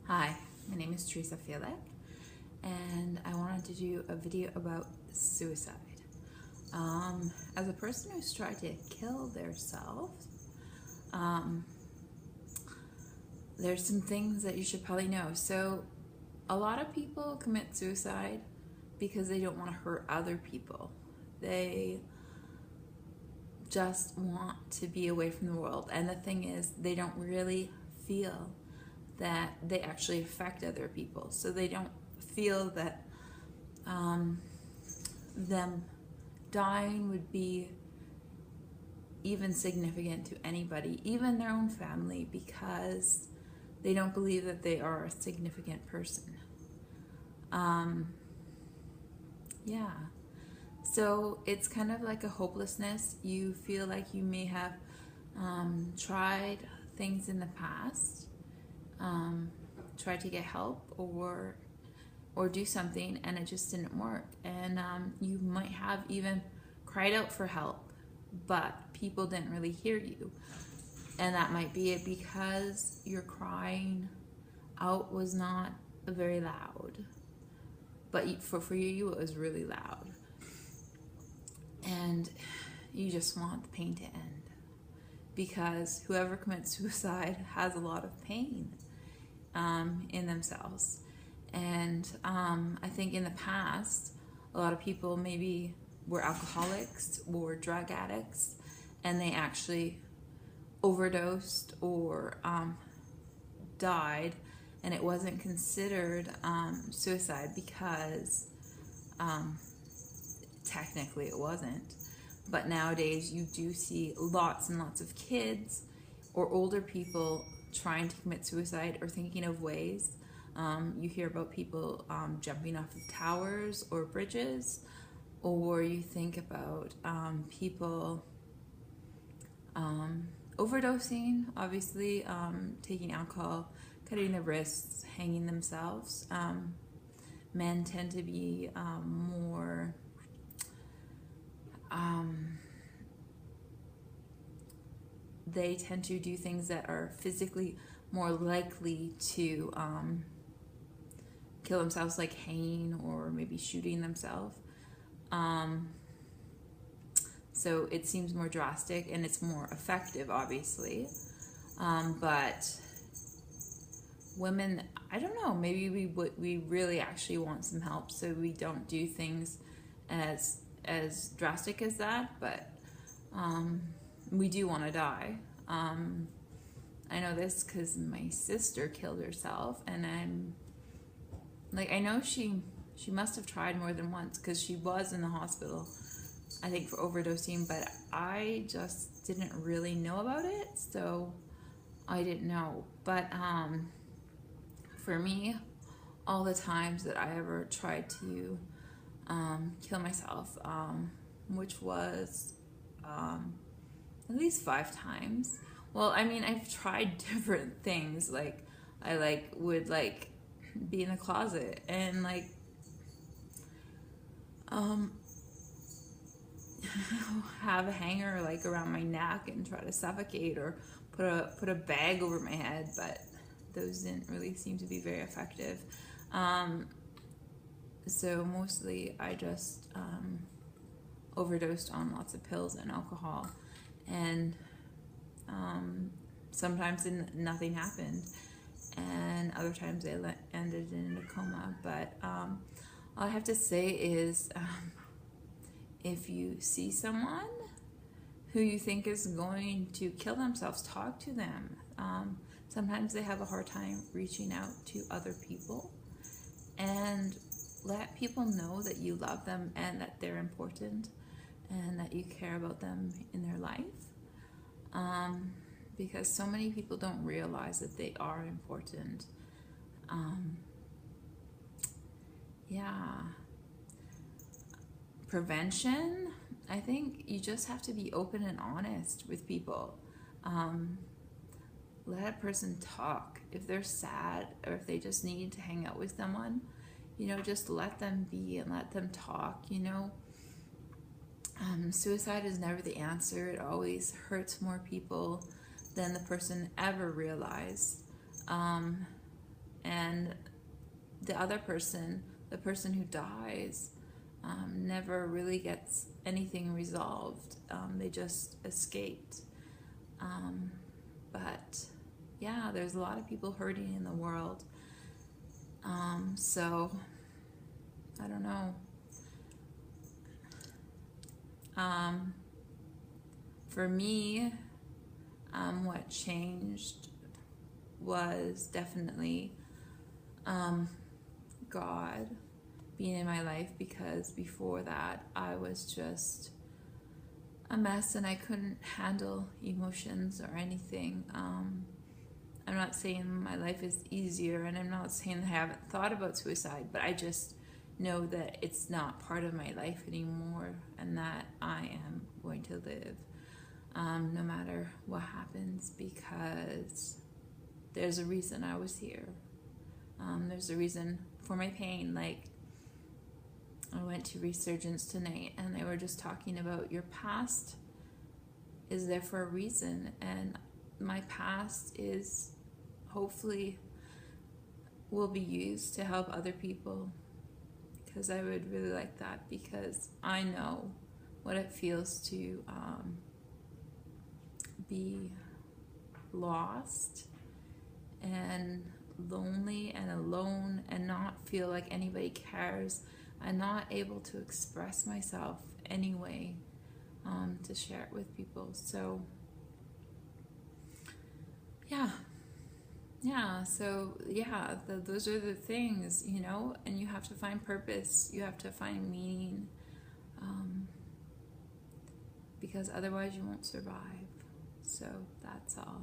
Hi, my name is Teresa Filek, and I wanted to do a video about suicide. As a person who's tried to kill themselves, there's some things that you should probably know. So, a lot of people commit suicide because they don't want to hurt other people. They just want to be away from the world. And the thing is, they don't really feel that they actually affect other people. So they don't feel that them dying would be even significant to anybody, even their own family, because they don't believe that they are a significant person. Yeah. So it's kind of like a hopelessness. You feel like you may have tried things in the past, tried to get help or do something, and it just didn't work. And you might have even cried out for help, but people didn't really hear you. And that might be it, because your crying out was not very loud. But for you, it was really loud. And you just want the pain to end, because whoever commits suicide has a lot of pain in themselves. And I think in the past, a lot of people maybe were alcoholics or drug addicts, and they actually overdosed or died, and it wasn't considered suicide because technically it wasn't. But nowadays you do see lots and lots of kids or older people trying to commit suicide or thinking of ways. You hear about people jumping off of towers or bridges, or you think about people overdosing, obviously, taking alcohol, cutting their wrists, hanging themselves. Men tend to be more they tend to do things that are physically more likely to kill themselves, like hanging or maybe shooting themselves. So it seems more drastic and it's more effective, obviously. But women, I don't know, maybe we really actually want some help, so we don't do things as drastic as that, but we do want to die. I know this because my sister killed herself, and I'm like, I know she must have tried more than once, because she was in the hospital, I think, for overdosing, but I just didn't really know about it, so I didn't know. But for me, all the times that I ever tried to kill myself, which was at least 5 times. Well, I mean, I've tried different things. Like, I would be in the closet and have a hanger around my neck and try to suffocate, or put a bag over my head, but those didn't really seem to be very effective. So mostly I just overdosed on lots of pills and alcohol, and sometimes nothing happened, and other times I ended in a coma. But all I have to say is, if you see someone who you think is going to kill themselves, talk to them. Sometimes they have a hard time reaching out to other people, and let people know that you love them and that they're important and that you care about them in their life. Because so many people don't realize that they are important. Yeah. Prevention, I think you just have to be open and honest with people. Let a person talk. If they're sad, or if they just need to hang out with someone, just let them be and let them talk. Suicide is never the answer. It always hurts more people than the person ever realized. and the other person, the person who dies, never really gets anything resolved. They just escaped. But yeah, there's a lot of people hurting in the world. So I don't know. For me, what changed was definitely God being in my life, because before that I was just a mess and I couldn't handle emotions or anything. I'm not saying my life is easier, and I'm not saying I haven't thought about suicide, but I just know that it's not part of my life anymore, and that I am going to live no matter what happens, because there's a reason I was here. There's a reason for my pain. Like, I went to Resurgence tonight and they were just talking about your past is there for a reason, and my past is hopefully will be used to help other people, because I would really like that, because I know what it feels to be lost and lonely and alone and not feel like anybody cares and not able to express myself anyway, to share it with people. So those are the things, you know, and you have to find purpose, you have to find meaning, because otherwise you won't survive. So that's all.